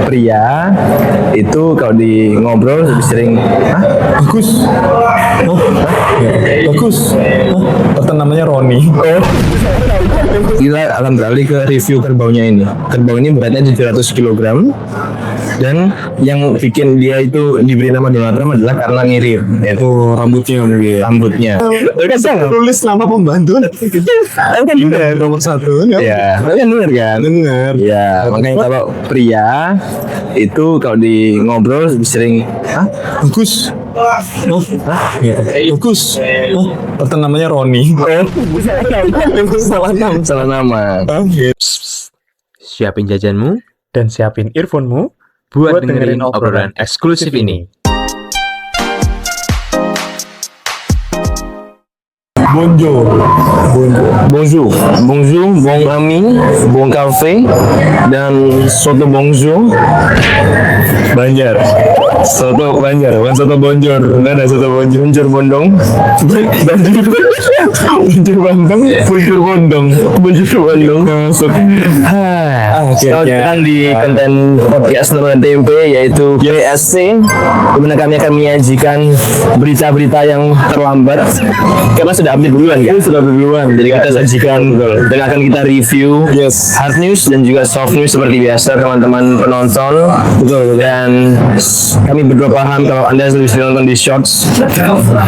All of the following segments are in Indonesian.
Pria itu kalau di ngobrol lebih sering Bagus. Oh, bagus. Kata namanya Roni. kita akan beralih ke review kerbaunya ini. Kerbau ini beratnya 700 kg dan yang bikin dia itu diberi nama Donald Trump adalah karena ngirit, yaitu Rambutnya mungkin. rambutnya. Tulis nama pembantu. Kan bener. Nomor 1 Ya, kan bener kan? Dengar. Ya, makanya kalau pria itu kalau di ngobrol lebih sering Bagus. Oh, bagus. Oh, kata namanya Roni. salah nama. Siapin jajanmu Dan siapin earphone-mu buat dengerin obrolan eksklusif ini. Bonjour. Bonjour, bon ami, bon café, dan soto bonjour. Banjar. Soto Banjar, bukan soto bonjor. Enggak ada soto bonjor. Bonjour bondong, Bonjor Bandung, bonjor Bondong. bonjour bondong. Masuk. Selamat datang di konten podcast Nurul Tempe, yaitu PSC, di mana kami akan menyajikan berita-berita yang terlambat karena sudah update duluan kan? Sudah update duluan, jadi kita sajikan dan akan kita review Yes. hard news dan juga soft news seperti biasa teman-teman penonton. Betul. Dan kami berdua paham kalau Anda sudah nonton di shorts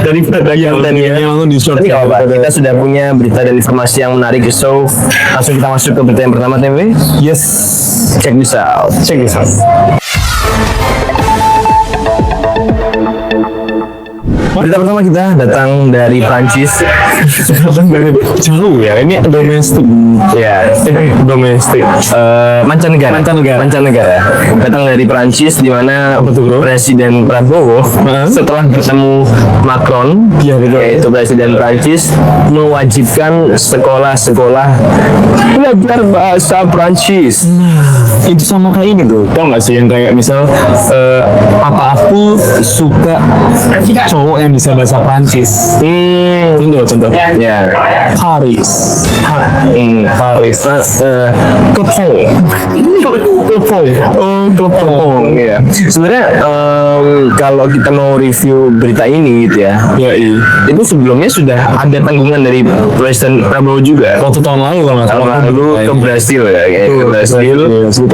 daripada kontennya. Yang nonton di short. Tapi nggak apa-apa, kita sudah punya berita dan informasi yang menarik, so langsung kita masuk ke berita yang pertama, Tempe. Yes. Check this out. Check this out. Berita pertama kita datang dari Prancis. Jauh ya, ini domestik. Ya, Domestik. mancanegara. Datang dari Prancis, di mana Presiden Prabowo setelah bertemu Macron, Iya, betul. yaitu Presiden Prancis, mewajibkan sekolah-sekolah belajar bahasa Prancis. Itu sama kayak ini tuh. Tau gak sih yang kayak misal papa aku suka cowok yang bisa bahasa Prancis. Contoh. Ya. Paris. Paris. Kepong. Ya. Sebenarnya kalau kita mau review berita ini gitu ya, itu sebelumnya sudah ada tanggungan dari Presiden Prabowo juga. Waktu tahun lalu kalau nggak Tahun salah. lalu ke Brasil ya, kayak ke Brasil,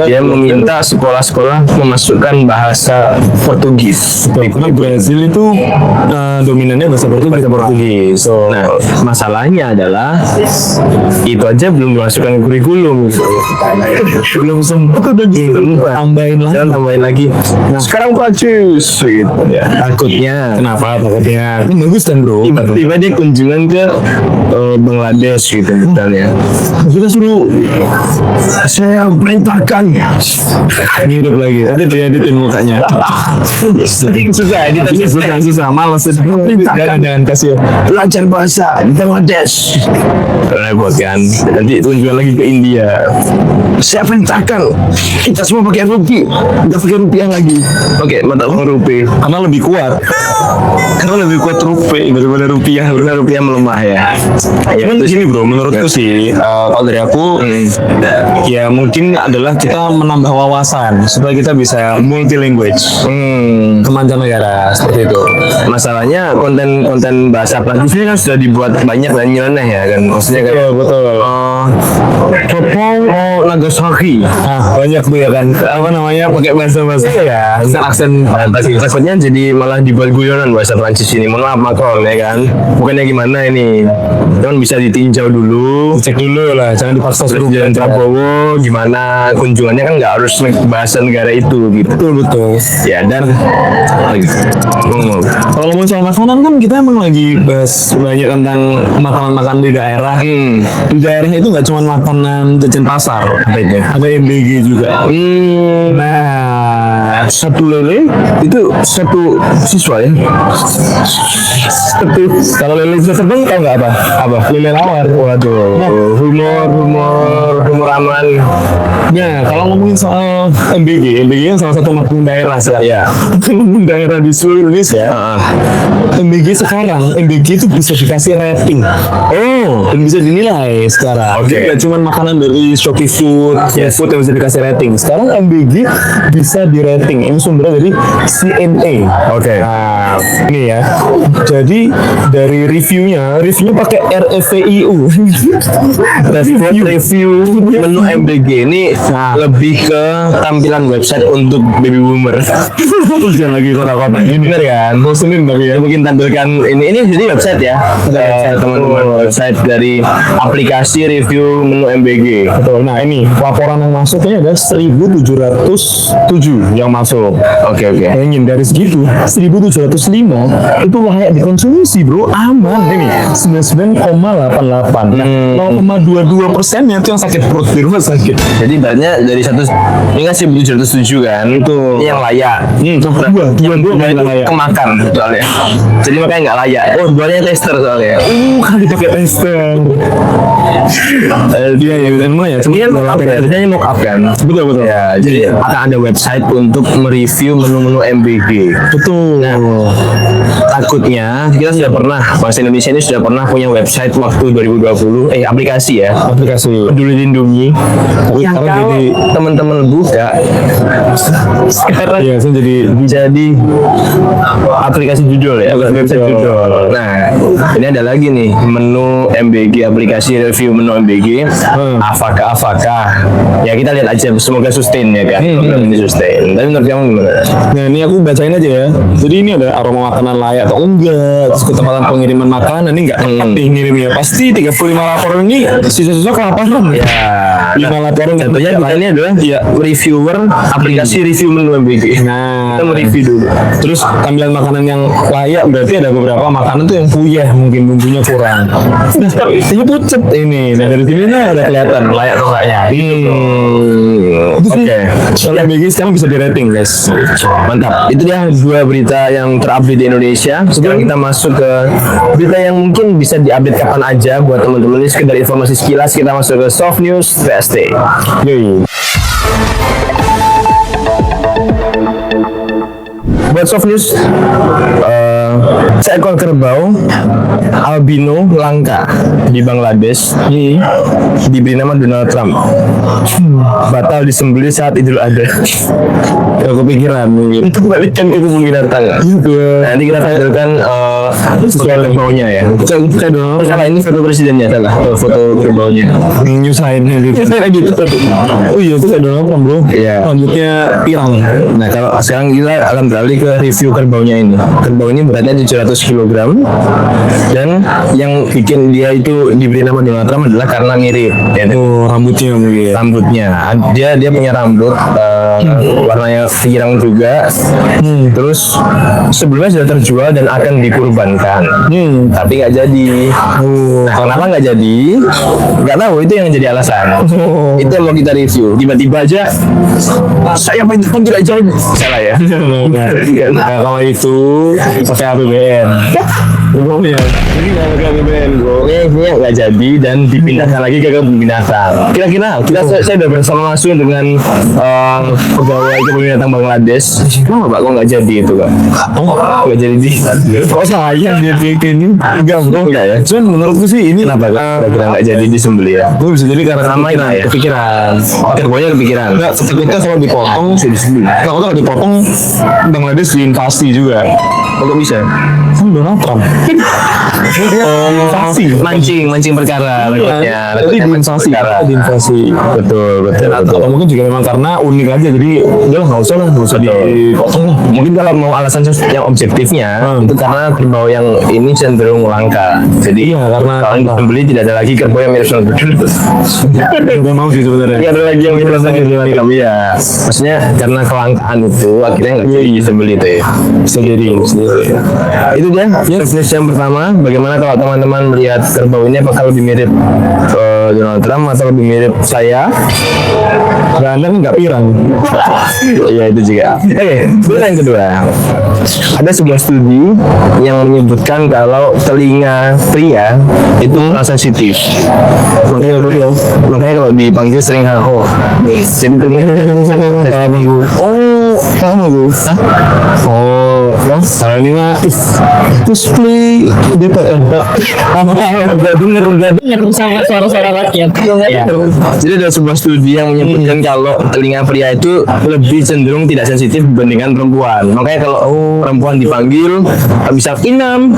dia meminta sekolah-sekolah memasukkan bahasa Portugis. Karena Brazil itu dominannya bahasa Portugis. Nah, masalahnya adalah itu aja belum dimasukkan ke kurikulum. Belum sempat udah Tambahin lagi. Nah, sekarang Prancis gitu ya. Takutnya. Kenapa takutnya? Ini bagus kan bro? Tiba-tiba dia kunjungan ke Bangladesh gitu misalnya. Kita suruh Saya perintahkan. ngirup lagi. Ada dia editin mukanya. Susah. Males. Jangan kasih. Belajar bahasa di Bangladesh. Repot kan. Nanti kunjungan lagi ke India. Saya perintahkan kita semua pakai rupiah. Kita pakai rupiah lagi. Pakai mata uang rupiah. Karena lebih kuat. Daripada rupiah. Karena rupiah melemah ya. Cuman di sini bro, menurutku sih kalau dari aku ya mungkin adalah kita menambah wawasan supaya kita bisa multi language ke mancanegara seperti itu. Masalahnya konten bahasa Prancis ini kan sudah dibuat banyak dan nyeleneh ya kan. Maksudnya kayak Betul. Kepong Nagasaki. Banyak tuh ya kan. Apa namanya pakai bahasa ya. Aksen Takutnya jadi malah dibuat guyonan bahasa Prancis ini. Mohon maaf Macron ya kan. Bukannya gimana ini. Cuman bisa ditinjau dulu. cek dulu lah, jangan dipaksa suruh Presiden Prabowo gimana kunjungannya kan nggak harus bahasa negara itu gitu. Betul. Ya dan Kalau ngomong soal makanan kan kita emang lagi bahas banyak tentang makanan-makanan di daerah. Di daerah itu nggak cuma makanan jajan pasar, ada MBG juga. Nah, Satu lele itu satu siswa ya. Satu. Kalau lele bisa terbang tahu nggak apa? Apa? Lele lawar. Waduh. Humor aman. Nah, kalau ngomongin soal MBG kan salah satu makmum daerah sekarang. Ya. Makmum daerah di seluruh Indonesia. MBG itu bisa dikasih rating. Dan bisa dinilai sekarang. Oke. Jadi nggak cuma makanan dari Shopee Food, food yang bisa dikasih rating. Sekarang MBG bisa di rating. Ini sumbernya dari CNA. Oke. Nah, ini ya. Jadi dari reviewnya pakai RFVIU. Review menu MBG ini lebih ke tampilan website untuk baby boomer. Jangan lagi kota-kota ini. Bener kan? Bosenin tapi ya. Mungkin tampilkan ini jadi website ya, teman-teman, website dari aplikasi review menu MBG. Betul. Nah, ini laporan yang masuk ini ada 1.707 yang masuk. Oke. Bayangin dari segitu 1.705 itu layak dikonsumsi, bro. Aman ini 99,88. Nah, 0,22%-nya itu yang sakit perut di rumah sakit. Jadi ibaratnya dari ini kan 1.707 kan, itu yang layak. Dua Nah, itu layak. kemakan soalnya. Jadi makanya nggak layak. Duanya tester soalnya. Kan dipakai tester. Dia ya emang ya. Ini kan mock up ya, biasanya mock up kan. Betul. Ya, jadi akan ada website untuk mereview menu-menu MBG. Betul. Takutnya kita sudah pernah, bangsa Indonesia ini sudah pernah punya website waktu 2020, aplikasi ya, Aplikasi. Peduli Lindungi. Yang sekarang kalau jadi- teman-teman buka sekarang Iya, saya jadi aplikasi judul ya, website Judul. judul. Nah, ini ada lagi nih menu MBG, aplikasi review menu MBG. Apakah? Ya kita lihat aja, semoga sustain ya kan. Program ini sustain. Tapi menurut kamu gimana? Nah, ini aku bacain aja ya. Jadi ini ada aroma makanan layak atau enggak, terus ketepatan pengiriman makanan ini enggak tepat nih ngirimnya. Pasti 35 laporan ini sisa-sisa kelaparan. Ya, 5 laporan yang contohnya tidak layak. ini adalah reviewer aplikasi review menu MBG. Nah, Kita mereview dulu. terus tampilan makanan yang layak berarti ada beberapa makanan tuh yang puyeh, mungkin bumbunya kurang. Ini pucet ini. Nah, dari sini nah ada kelihatan layak atau enggaknya. Oke. Kalau MBG sekarang bisa di rating, guys. Mantap. Itu dia dua berita yang terupdate di Indonesia. Sekarang kita masuk ke berita yang mungkin bisa diupdate kapan aja buat teman-teman. Ini sekedar informasi sekilas. Kita masuk ke Soft News PST. Yoi. Buat Soft News, seekor kerbau albino langka di Bangladesh diberi nama Donald Trump. Batal disembelih saat Idul Adha. Gak kepikiran mungkin. Itu balikan itu binatang. Nanti kita tampilkan soal kerbaunya ya. Kayak dong. Salah, ini foto presidennya, salah. Foto kerbaunya. Nyusahin gitu. Oh iya, itu kayak Donald Trump, bro. Iya. Rambutnya pirang. Nah, kalau sekarang kita akan beralih ke review kerbaunya ini. Kerbau ini beratnya 700 kg dan yang bikin dia itu diberi nama Donald Trump adalah karena mirip ya, Oh, rambutnya mungkin. rambutnya. Dia punya rambut warnanya pirang juga. Terus sebelumnya sudah terjual dan akan dikurbankan. Tapi nggak jadi. Nah, kenapa nggak jadi? Nggak tahu, itu yang jadi alasan. Itu yang mau kita review. Tiba-tiba aja saya pun tidak jadi. Salah ya. Nah, kalau itu pakai APBN. Umumnya. Ini nggak pakai APBN, bro. Kayaknya nggak jadi dan dipindahkan lagi ke kebun binatang. Kira-kira saya udah bersama langsung dengan pegawai kebun binatang Bangladesh. Kenapa Pak kok nggak jadi itu Pak? Nggak jadi di. Kok sayang dia kayak gini? Enggak, bro. Enggak ya? Cuman menurutku sih ini Kenapa kira-kira nggak jadi disembelih ya? Gue bisa jadi karena Sama kepikiran. ya? Kepikiran. Kerbaunya kepikiran. Enggak, ketika kalau dipotong kalau dipotong Bangladesh diinvasi juga. Kok bisa? Kan Donald Trump. Invasi. Mancing perkara. Jadi diinvasi. Betul. Atau mungkin juga memang karena unik aja, jadi udah nggak usah dipotong lah. Mungkin kalau mau alasan yang objektifnya itu karena kerbau yang ini cenderung langka. Jadi Iya, karena kalau disembelih tidak ada lagi kerbau yang mirip Donald Trump. Gue mau sih sebenarnya. Tidak ada lagi yang mirip Donald Trump. Iya. Maksudnya karena kelangkaan itu akhirnya nggak jadi disembelih itu ya. Bisa jadi. Itu dia service yang pertama. Bagaimana kalau teman-teman melihat kerbau ini apakah lebih mirip kalau Donald Trump atau lebih mirip saya? Anda nggak pirang. Ya itu juga. Oke, berita yang kedua. Ada sebuah studi yang menyebutkan kalau telinga pria itu kurang sensitif. Makanya kalau dipanggil sering haho. Jadi telinga minggu. Oh, sama gue. Oh, kalau ini mah cosplay DPR. Udah denger sama suara-suara rakyat. Ya. Jadi ada sebuah studi yang menyebutkan kalau telinga pria itu lebih cenderung tidak sensitif dibandingkan perempuan. Makanya kalau perempuan dipanggil bisa inam.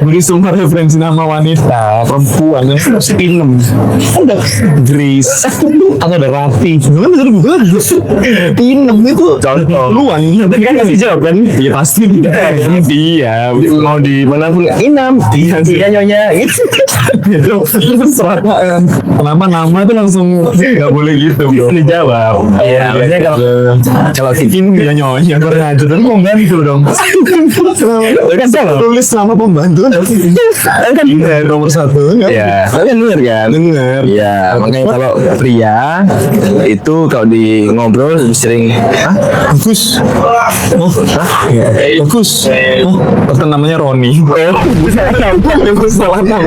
Beri semua referensi nama wanita, perempuan yang harus inem. Ada Grace, atau ada Rati. Gimana bener bukan? Inem itu Contoh. luang. Tapi kan kasih jawab kan? Iya pasti dia Mau di mana pun inam. Iya nyonya. Gitu. Kenapa nama itu langsung nggak boleh gitu bro? Dijawab. Iya. Maksudnya kalau Bikin dia nyonya kurang aja tapi pembantu dong. kan salah. Tulis nama pembantu kan nomor 1 kan? Ya, tapi kan bener kan? Dengar. Ya, makanya kalau pria itu kalau di ngobrol lebih sering Bagus. Oh, bagus. Oh, ternyata namanya Roni.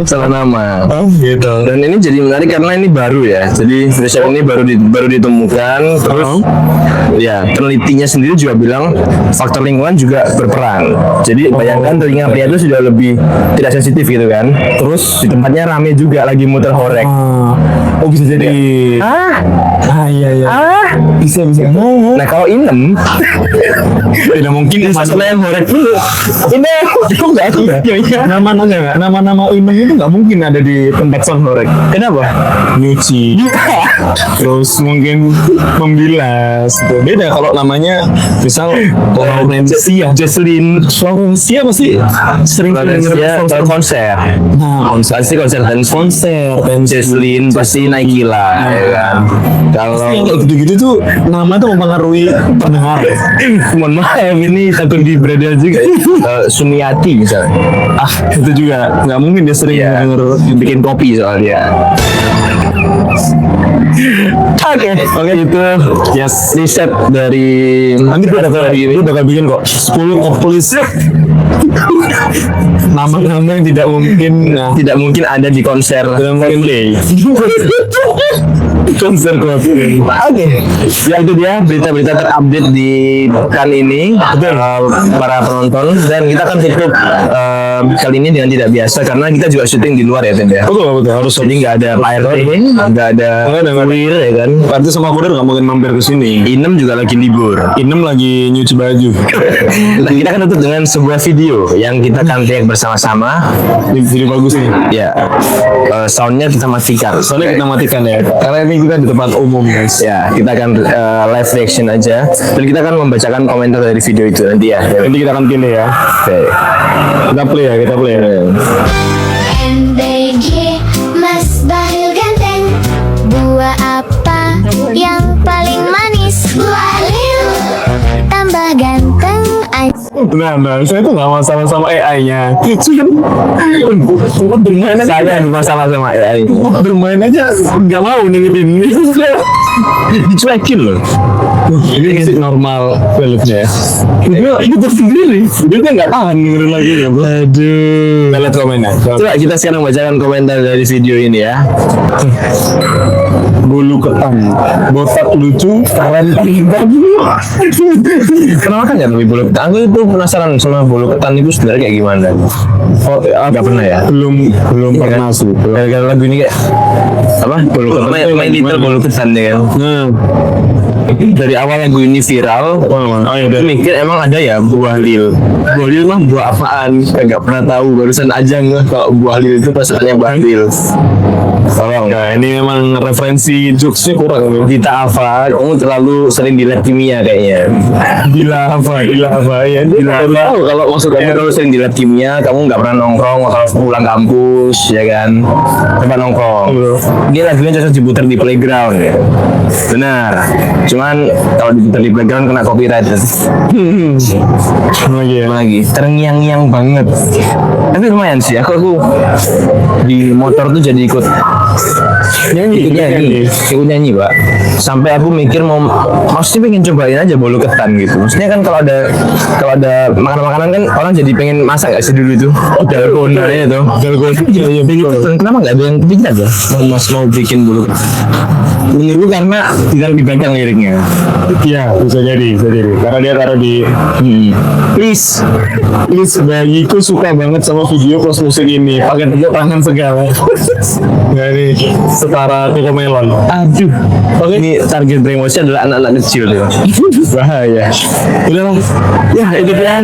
salah nama. Oh, gitu. Dan ini jadi menarik karena ini baru ya. Jadi riset ini baru ditemukan. Terus ya penelitinya sendiri juga bilang faktor lingkungan juga berperan. Jadi bayangkan telinga pria itu sudah lebih tidak sensitif gitu kan. Terus di tempatnya rame juga lagi muter horek. Oh, bisa jadi. Iya. Bisa. Nah kalau inem Tidak mungkin masalah yang horek dulu. Inem itu nggak ada. Nama-nama Inem itu nggak mungkin ada di tempat sound horek. Kenapa? Nyuci. Terus mungkin membilas. Gitu. Beda kalau namanya misal Florencia, Jesslyn Florencia pasti sering Florencia kalau konser. Nah, Pasti konser dan Jesslyn pasti Nike lah ya kan. Kalau gitu-gitu tuh nama tuh mempengaruhi pendengar. mohon maaf ini takut di Bradel juga. Sumiati misalnya. Itu juga nggak mungkin dia sering Iya. denger. Bikin kopi soalnya. Oke itu Yes. riset dari Nanti dia bakal bikin kok 10 populis nama-nama yang tidak mungkin. Nah, tidak mungkin ada di konser Coldplay. konser Coldplay. Oke, ya itu dia berita-berita terupdate di pekan ini para penonton, dan kita akan tutup kali ini dengan tidak biasa karena kita juga syuting di luar ya Tim ya. Betul harus. Jadi nggak ada Pak RT, nggak ada kurir ya kan. Berarti sama kurir nggak mungkin mampir ke sini. Inem juga lagi libur. Inem lagi nyuci baju. Nah, kita akan tutup dengan sebuah video yang kita akan take bersama-sama. Video bagus nih. Ya, soundnya kita matikan. Soalnya kita matikan ya. Karena ini kita di tempat umum guys. Ya, kita akan live reaction aja, dan kita akan membacakan komentar dari video itu nanti ya. Nanti kita akan pilih ya. Oke. Kita play ya. MBG Mas Bahlil ganteng. Buah apa yang paling manis? Buah lil. Tambah ganteng Nah, saya tuh nggak masalah sama AI-nya. Bermain aja. Saya masalah sama AI. Bermain aja nggak mau ninggalin. Dicuekin loh. Ini sih normal filmnya ya. Dia sendiri. Dia nggak tahan dengerin lagi ya bro. Aduh. Kita lihat komennya. Coba kita sekarang bacakan komentar dari video ini ya. Bulu ketan, botak lucu, keren Kenapa kan ya lebih bulu ketan? Aku itu penasaran sama bulu ketan itu sebenarnya kayak gimana. Oh, Nggak pernah ya? belum pernah sih. Gara-gara lagu ini kayak apa? Bulu ketan. Main little bulu ketan ya kan. Nah, Dari awal lagu ini viral, aku mikir emang ada ya buah lil. Buah lil mah buah apaan? Nggak pernah tahu. Barusan aja nggak kalau buah lil itu maksudnya buah lil. Tolong. nah ini memang referensi jokesnya kurang. Kita Alfa, kamu terlalu sering di lab kimia kayaknya. Gila apa ya. Tahu kalau maksud kamu terlalu sering di lab kimia, kamu nggak pernah nongkrong kalau pulang kampus, ya kan? Coba nongkrong. Ini lagunya cocok diputar di playground ya. Benar. Cuman kalau di background kena copyright. Lagi terngiang-ngiang banget. Tapi lumayan sih. Aku di motor tuh jadi ikut nyanyi, Pak. Sampai aku mikir maksudnya pengen cobain aja bolu ketan gitu. Maksudnya kan kalau ada makanan-makanan kan orang jadi pengen masak gak sih dulu itu? Dalgona itu. Kenapa nggak ada yang kepikiran ya? Mau bikin bolu ketan? Menurutku karena tidak dipegang liriknya. Iya, bisa jadi. Karena dia taruh di please bagiku suka banget sama video Close musik ini. Pakai tepuk tangan segala. Nggak nih, setara Coco Melon. Aduh. Oke, ini target brainwashnya adalah anak-anak kecil ya. Bahaya. Udahlah. Ya, itu kan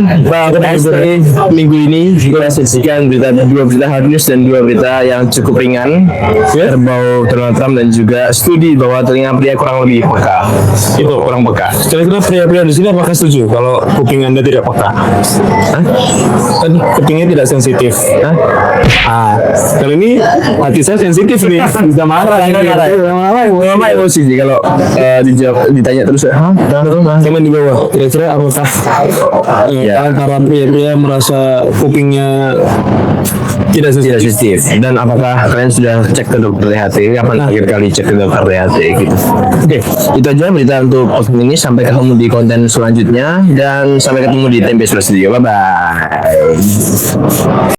minggu ini kita sajikan dua berita hard news dan dua berita yang cukup ringan. Berbau Donald Trump dan juga studi bahwa telinga pria kurang lebih peka. Itu kurang peka. Kira-kira pria-pria di sini apakah setuju kalau kuping Anda tidak peka? Kan kupingnya tidak sensitif. Kali ini hati saya sensitif nih. Bisa marah. Lama emosi sih kalau ditanya terus. Komen di bawah. Kira-kira apakah antara pria-pria merasa kupingnya tidak sensitif? Dan apakah kalian sudah cek ke dokter THT? Kapan terakhir kali cek ke dokter THT gitu? Oke, itu aja berita untuk podcast ini. Sampai ketemu di konten selanjutnya dan sampai ketemu di Tempe Studio. Bye bye.